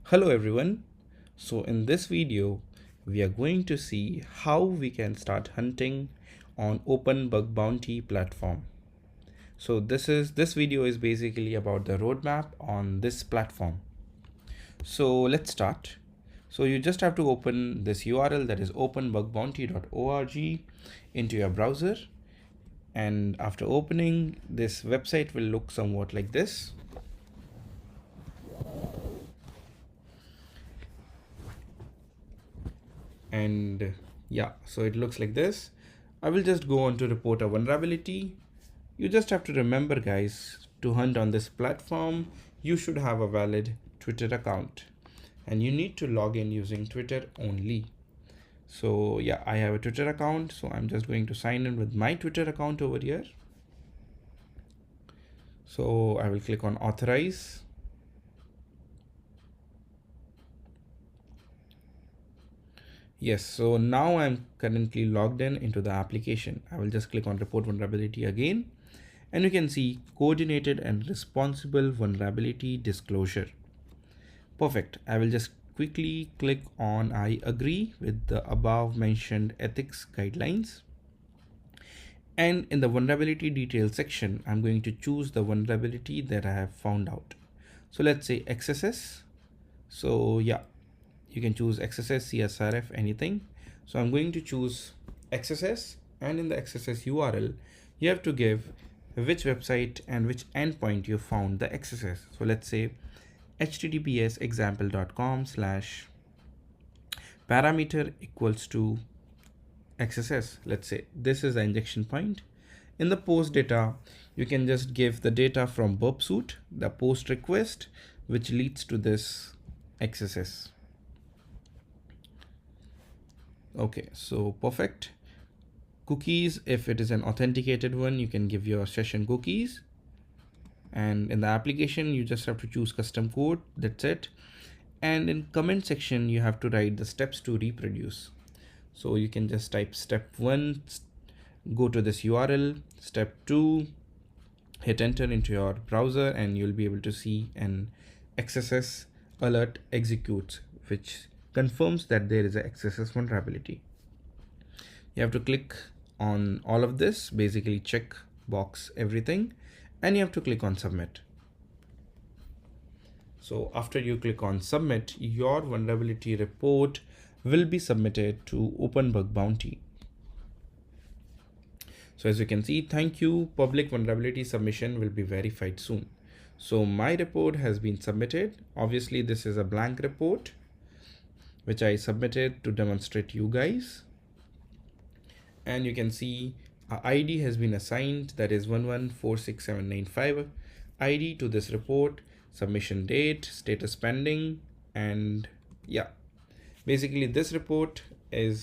Hello everyone. So in this video, we are going to see how we can start hunting on Open Bug Bounty platform. So this video is basically about the roadmap on this platform. So let's start. So you just have to open this URL, that is openbugbounty.org, into your browser. And after opening, this website will look somewhat like this. And yeah, so it looks like this. I will just go on to report a vulnerability. You just have to remember, guys, to hunt on this platform, you should have a valid Twitter account and you need to log in using Twitter only. So yeah, I have a Twitter account, so I'm just going to sign in with my Twitter account over here. So I will click on authorize. Yes, so now I'm currently logged in into the application. I will just click on report vulnerability again, and you can see coordinated and responsible vulnerability disclosure. Perfect. I will just quickly click on I agree with the above mentioned ethics guidelines. And in the vulnerability details section, I'm going to choose the vulnerability that I have found out. So let's say XSS. So yeah, you can choose XSS, CSRF, anything. So I'm going to choose XSS, and in the XSS URL, you have to give which website and which endpoint you found the XSS. So let's say https example.com/parameter equals to XSS. Let's say this is the injection point. In the post data, you can just give the data from burp suite, the post request, which leads to this XSS. Okay, so perfect. Cookies, if it is an authenticated one, you can give your session cookies. And in the application, you just have to choose custom code, that's it. And in comment section, you have to write the steps to reproduce. So you can just type step 1, go to this URL, step 2, hit enter into your browser, and you'll be able to see an XSS alert executes, which confirms that there is a XSS vulnerability. You have to click on all of this, basically check box everything, and you have to click on submit. So after you click on submit, your vulnerability report will be submitted to Open Bug Bounty. So as you can see, thank you, public vulnerability submission will be verified soon. So my report has been submitted. Obviously this is a blank report which I submitted to demonstrate you guys. And you can see a ID has been assigned, that is 1146795 ID to this report, submission date, status pending, and yeah, basically this report will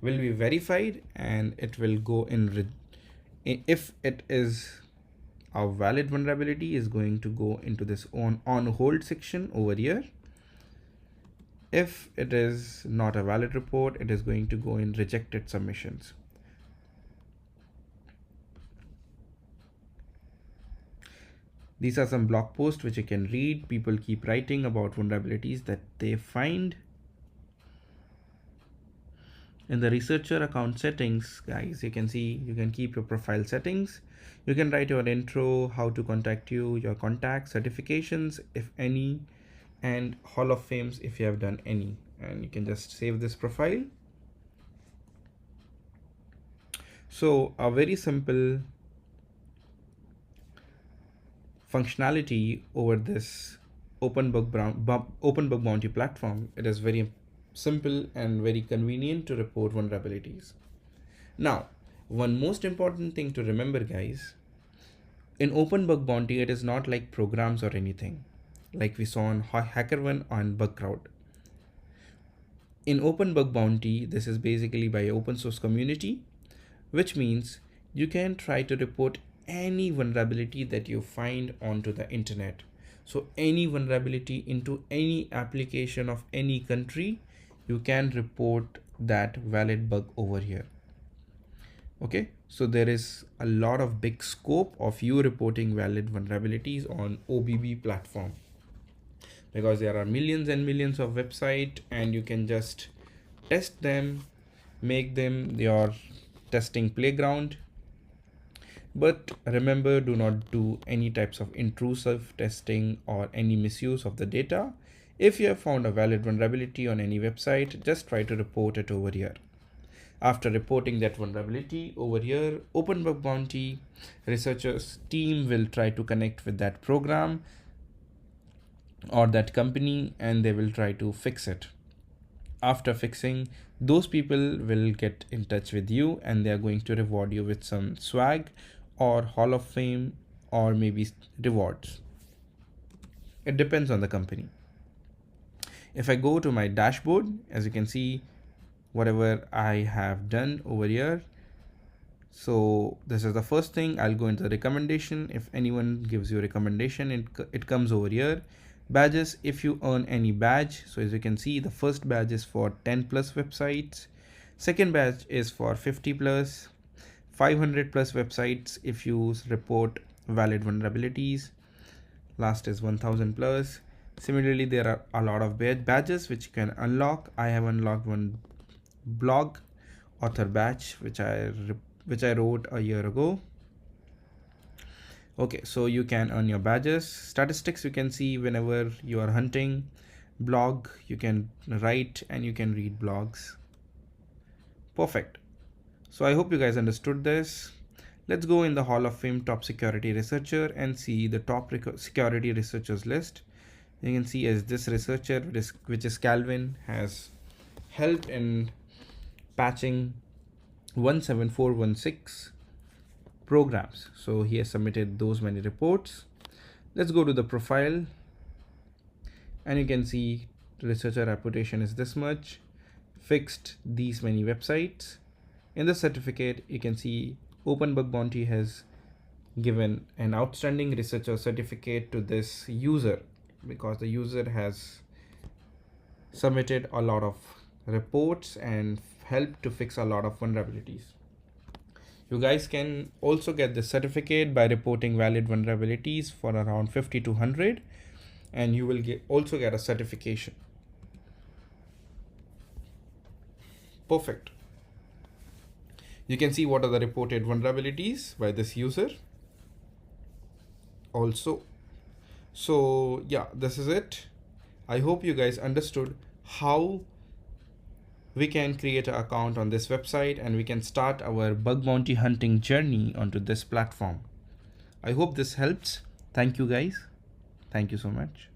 be verified and it will go in, if it is a valid vulnerability, is going to go into this on hold section over here. If it is not a valid report, it is going to go in rejected submissions. These are some blog posts which you can read. People keep writing about vulnerabilities that they find. In the researcher account settings, guys, you can see you can keep your profile settings. You can write your intro, how to contact you, your contact, certifications, if any, and Hall of Fames if you have done any. And you can just save this profile. So a very simple functionality over this Open Bug Bounty platform. It is very simple and very convenient to report vulnerabilities. Now, one most important thing to remember, guys, in Open Bug Bounty, it is not like programs or anything like we saw on HackerOne and BugCrowd. In Open Bug Bounty, this is basically by open source community, which means you can try to report any vulnerability that you find onto the internet. So any vulnerability into any application of any country, you can report that valid bug over here. Okay, so there is a lot of big scope of you reporting valid vulnerabilities on OBB platform. because there are millions and millions of websites, and you can just test them, make them your testing playground. But remember, do not do any types of intrusive testing or any misuse of the data. If you have found a valid vulnerability on any website, just try to report it over here. After reporting that vulnerability over here, Open Bug Bounty researchers team will try to connect with that program or that company, and they will try to fix it. After fixing, those people will get in touch with you, and they are going to reward you with some swag or Hall of Fame or maybe rewards. It depends on the company. If I go to my dashboard, as you can see, whatever I have done over here. So this is the first thing. I'll go into the recommendation. If anyone gives you a recommendation, it comes over here. Badges, if you earn any badge. So as you can see, the first badge is for 10 plus websites. Second badge is for 50 plus, 500 plus websites if you report valid vulnerabilities. Last is 1000 plus. Similarly, there are a lot of badges which you can unlock. I have unlocked one blog author badge which I wrote a year ago. Okay, so you can earn your badges. Statistics, you can see whenever you are hunting. Blog, you can write and you can read blogs. Perfect. So I hope you guys understood this. Let's go in the Hall of Fame top security researcher and see the top security researchers list. You can see as this researcher, which is Calvin, has helped in patching 17416 programs. So he has submitted those many reports. Let's go to the profile, and you can see the researcher reputation is this much, fixed these many websites. In the certificate, you can see Open Bug Bounty has given an outstanding researcher certificate to this user because the user has submitted a lot of reports and helped to fix a lot of vulnerabilities. You guys can also get the certificate by reporting valid vulnerabilities for around 50 to 100, and you will also get a certification. Perfect. You can see what are the reported vulnerabilities by this user also. So yeah, this is it. I hope you guys understood how we can create an account on this website and we can start our bug bounty hunting journey onto this platform. I hope this helps. Thank you guys. Thank you so much.